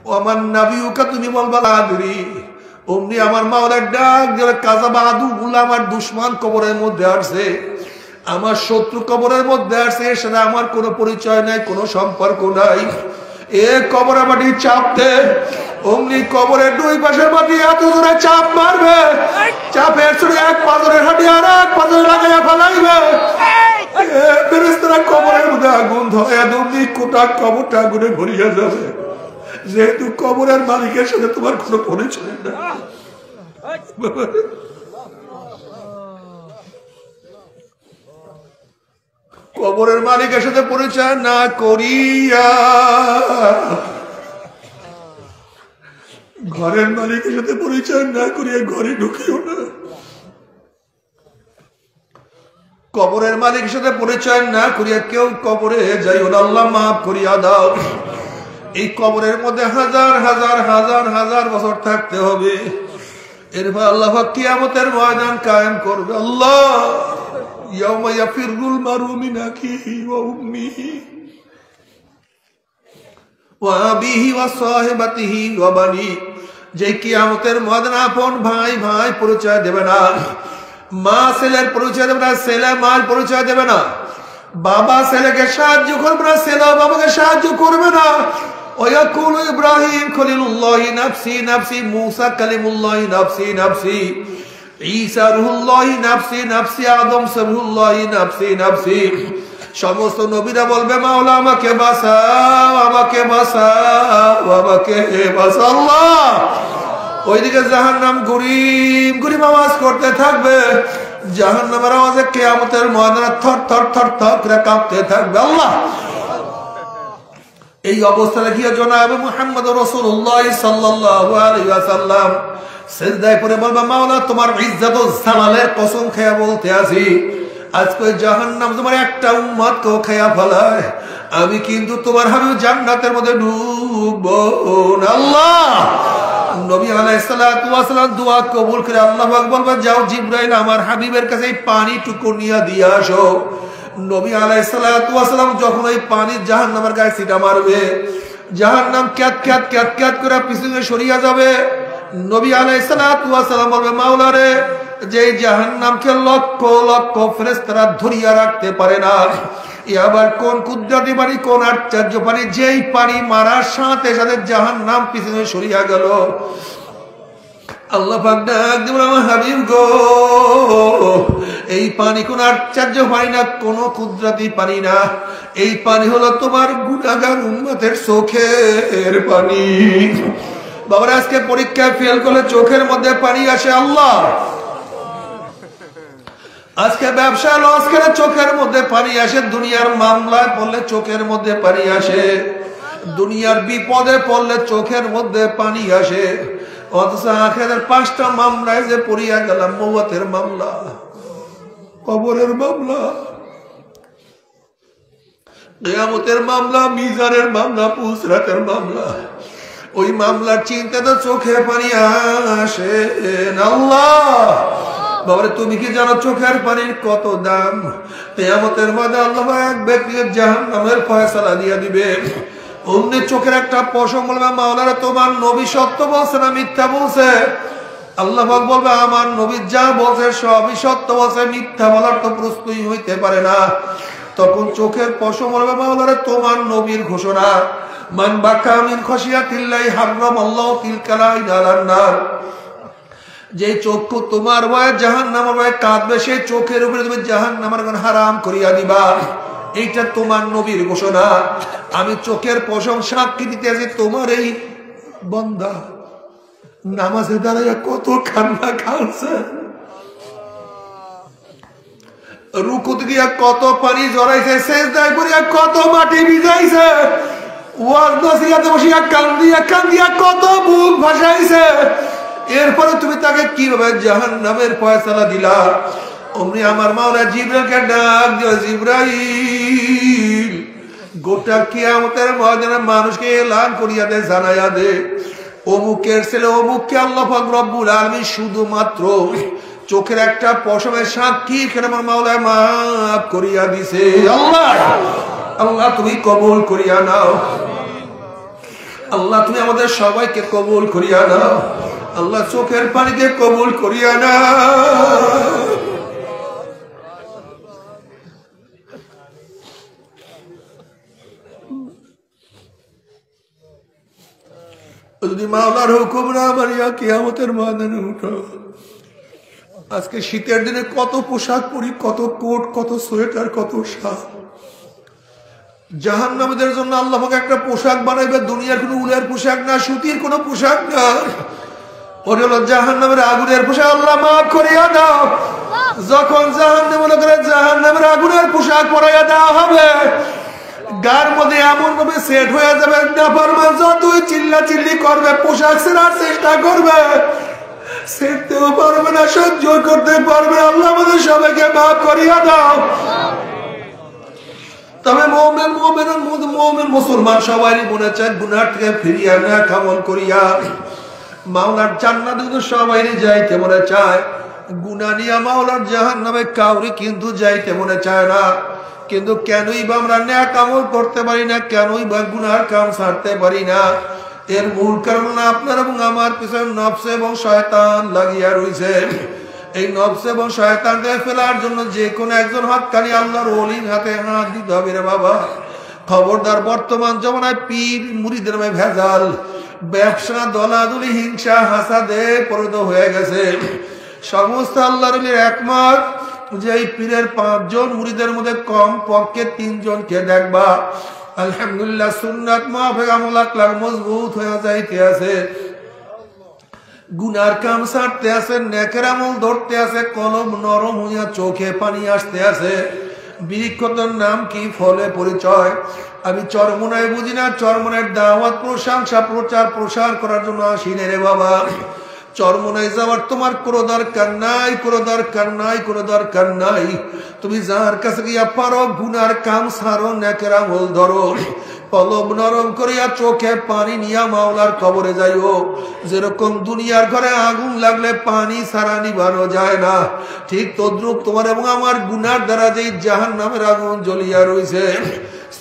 ও আমার নাবিউকা তুমি বলবা আদরি। অমনি আমার মাওলার ডাক দিলে কাযাবা আদুউল্লাহ, আমার দুশমন কবরের মধ্যে আসছে, আমার শত্রু কবরের মধ্যে আসছে, এর সাথে আমার কোনো পরিচয় নাই, কোনো সম্পর্ক নাই। এ কবরের মাটি চাপতে, অমনি কবরের দুই পাশের মাটি এত জোরে চাপ মারবে, চাপের ছুড়ে এক পাথরের হাঁটি আর এক পাথরে লাগাইয়া ফেলাইবে। ফেরেশতারা কবরের মধ্যে আগুন ধরাইয়া অমনি কোটা কবরটা আগুনে ভরিয়া যাবে, যেহেতু কবরের মালিকের সাথে তোমার কোনো পরিচয় না। কবরের মালিকের সাথে পরিচয় না করিয়া ঘরের মালিকের সাথে পরিচয় না করিয়া ঘরে ঢুকিও না। কবরের মালিকের সাথে পরিচয় না করিয়া কেউ কবরে যাইও না, আল্লাহ মাফ করিয়া দাও। এই কবরের মধ্যে হাজার হাজার হাজার হাজার বছর থাকতে হবে, এরপর আল্লাহ কিয়ামতের ময়দান কায়েম করবে। আল্লাহ ইয়াউমা ইয়াফিরুল মারউ মিন আখিহি ওয়া উম্মিহি ওয়া আবিহি ওয়া সাহিবাতিহি ওয়া বানি। যে কিয়ামতের ময়দানে আপন ভাই ভাই পরিচয় দেবে না, মা ছেলের পরিচয় দেবে না, ছেলে মার পরিচয় দেবে না, বাবা ছেলেকে সাহায্য করবে না, ছেলে বাবাকে সাহায্য করবে না। ويقول إبراهيم خليل الله نفسي نفسي موسى كلم الله نفسي نفسي عيسى روح الله نفسي نفسي আদম روح الله نفسي نفسي। সমস্ত নবীরা বলবে মাওলা আমাকে বাঁচাও, আমাকে বাঁচাও, আমাকে বাঁচাও। আল্লাহ ওইদিকে জাহান্নাম গরিব গরিব আওয়াজ করতে থাকবে, জাহান্নামের আওয়াজে কিয়ামতের ময়দানে থর থর থর থর করে কাঁপতে থাকবে। আল্লাহ এই অবস্থা দেখিয়া জনাবে মুহাম্মদ রাসূলুল্লাহ সাল্লাল্লাহু আলাইহি ওয়াসাল্লাম সিজদায় পড়ে বলবা মাওলা তোমার ইজ্জত ও জালালের কসম খেয়ে বলতে আছি, আজকে জাহান্নাম তোমার একটা উম্মতকে খেয়া ফেলায়, আমি কিন্তু তোমার হাবিব জান্নাতের মধ্যে ঢুকবো না। আল্লাহ নবী আলাইহিস সালাতু ওয়াস সালাম দোয়া কবুল করে আল্লাহ পাক বলবা যাও জিবরাইল আমার হাবিবের কাছে এই পানিটুকু নিয়ে দিয়ে আসো। নবী আলাইহিস সালাতু ওয়াস সালাম যখন ওই পানি জাহান্নামের গায়ে ছিটা মারবে, জাহান্নাম ক্যাত ক্যাত ক্যাত ক্যাত করে পিছনে সরিয়া যাবে। নবী আলাইহিস সালাতু ওয়াস সালাম বলবে মাওলা রে, যে জাহান্নামকে লক্ষ লক্ষ ফেরেশতারা ধরিয়া রাখতে পারে না, এ আবার কোন কুদরতি পানি, কোন আশ্চর্য পানি, যেই পানি মারার সাথে সাথে জাহান্নাম পিছনে সরিয়া গেল। আল্লাহ পাক ডাক দিবেন আমার হাবিব গো, এই পানি কোন আশ্চর্য পানি না, কোন কুদরতি পানি না, এই পানি হলো তোমার গুনাহগার উম্মতের চোখের পানি। বাবার আজকে পরীক্ষায় ফেল করলে চোখের মধ্যে পানি আসে। আল্লাহ আজকে ব্যবসা লস করে চোখের মধ্যে পানি আসে, দুনিয়ার মামলায় পড়লে চোখের মধ্যে পানি আসে, দুনিয়ার বিপদে পড়লে চোখের মধ্যে পানি আসে। অথচ আখিরাতের 5টা মামলায় যে পড়িয়া গেলাম, মওতের মামলা, কবরের মামলা, কিয়ামতের মামলা, মিজানের মামলা, পুসরাতের মামলা, ওই মামলার চিন্তাতে চোখে পানি আসে। আল্লাহ বাবারে তুমি কি জানো চোখের পানির কত দাম? কিয়ামতের মধ্যে আল্লাহ এক ব্যক্তিকে জাহান্নামের ফয়সালা দিয়ে দিবে। অমনি চোখের একটা পশম বলবে মাওলানা তোমার নবী সত্য বলছে না মিথ্যা বলছে? আল্লাহ পাক বলবে আমার নবী যা বলছে সবই সত্য বলছে, মিথ্যা বলার তো প্রশ্নই হইতে পারে না। তখন চোখের পশম বলবে মাওলানা তোমার নবীর ঘোষণা মান বাকা মিন খাশিয়াতিল্লাহি হারামাল্লাহু তিলকাল আইন আলান নার। যে চক্ষু তোমার ভয়ে জাহান্নামের ভয়ে কাঁদবে, সেই চোখের উপরে তুমি জাহান্নামের আগুন হারাম করিয়া দিবা, এইটা তোমার নবীর ঘোষণা। আমি চোখের পশম সাক্ষী দিতে আছি তোমার এই বান্দা নামাজে দাঁড়াইয়া কত কান্না কাঁদছে, রুকুতে গিয়া কত পানি জড়াইছে, সেজদায় করিয়া কত মাটি ভিজাইছে, ওয়াজ নসিহতে বসিয়া কান্দিয়া কান্দিয়া কত বুক ভাসাইছে। এরপরে তুমি তাকে কিভাবে জাহান্নামের ফয়সালা দিলা? অমনি আমার মাওলা জিবরাইলকে ডাক দিও, জিবরাইল গোটা কিয়ামতের ময়দানে মানুষকে এলান করিয়া দে, জানাইয়া দে অমুকের ছেলে অমুককে আল্লাহ পাক রব্বুল আলামিন শুধুমাত্র চোখের একটা পশমের সাক্ষী এখানে আমার মাওলা মাফ করিয়া দিছে। আল্লাহ আল্লাহ তুমি কবুল করিয়া নাও। আল্লাহ তুমি আমাদের সবাইকে কবুল করিয়া নাও আল্লাহ চোখের পানিকে কবুল করিয়া নাও যদি মাওলার হুকুম না মানিয়া কিয়ামতের ময়দানে উঠো আজকে শীতের দিনে কত পোশাক পরি কত কোট কত সোয়েটার কত শাল জাহান্নামীদের জন্য আল্লাহ পাক একটা পোশাক বানাইবে দুনিয়ার কোনো উলের পোশাক না সুতির কোনো পোশাক না ওরে হলো জাহান্নামের আগুনের পোশাক আল্লাহ মাফ করিয়া দাও যখন জাহান্নাম মনে করে জাহান্নামের আগুনের পোশাক পরাইয়া দেওয়া হবে গার মধ্যে এমন ভাবে সেট হয়ে যাবে নাফরমান যতই চিল্লা চিল্লি করবে পোশাক ছেড়ার চেষ্টা করবে সেরতেও পারবে না সহ্য করতে পারবে আল্লাহ আমাদের সবাইকে মাফ করিয়া দাও তবে মুমিন মুসলমান সবারই মনে চায় গুনাহ থেকে ফিরিয়া না কামল করিয়া মাওলার জান্নাতে তো সবারই যাইতে মনে চায় গুনাহ নিয়ে মাওলার জাহান্নামে কাউরি কিন্তু যাইতে মনে চায় না কিন্তু কেনই বা আমরা নেক আমল করতে পারি না কেনই বা গুনার কাম ছাড়তে পারি না এর মূল কারণ আপনার এবং আমার পিছনে নফস এবং শয়তান লাগিয়া রয়েছে এই নফস এবং শয়তানকে ফেলার জন্য যে কোনো একজন হক্কানি আল্লাহর ওলির হাতে হাত দিতে হবে রে বাবা খবরদার বর্তমান জমানায় পীর মুরিদের নামে ভেজাল ব্যবসা দলাদলি হিংসা হাসাদে পরিণত হয়ে গেছে সমস্ত আল্লাহর ওলির একমত যে এই পীরের 5 জন মুরিদের মধ্যে কম পক্ষে 3 জনকে দেখবা আলহামদুলিল্লাহ সুন্নাত মাফিক আমল আকলাক মজবুত হয়ে যাইতে আছে গুনার কাম ছাড়তে আছে নেকের আমল ধরতে আছে কলম নরম হইয়া চোখে পানি আসতে আছে বৃক্ষতর নাম কি ফলে পরিচয় আমি চরমনায় বুঝি না চরমনের দাওয়াত প্রশংসা প্রচার প্রসার করার জন্য আসি রে বাবা চরমনায় যাওয়ার তোমার কোনো দরকার নাই কোনো দরকার নাই কোনো দরকার নাই তুমি যার কাছে গিয়া পারো গুনার কাম ছাড়ো নেকের আমল ধরো কলম নরম করিয়া চোখে পানি নিয়া মাওলার কবরে যাইও যেরকম দুনিয়ার ঘরে আগুন লাগলে পানি ছাড়া নিভানো যায় না ঠিক তদ্রুপ তোমার এবং আমার গুনার দ্বারা যে জাহান্নামের আগুন জ্বলিয়া রয়েছে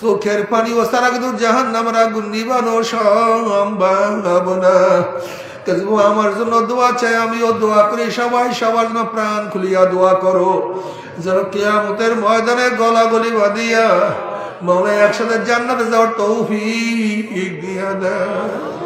চোখের পানি ও সারা কিন্তু জাহান্নামের আগুন নিভানো সম্ভব না আমার জন্য দোয়া চাই আমিও দোয়া করি সবাই সবার জন্য প্রাণ খুলিয়া দোয়া করো যেন কিয়ামতের ময়দানে গলাগলি বাঁধিয়া মাওলা একসাথে জান্নাতে যাওয়ার তৌফিক দিয়া দেয়।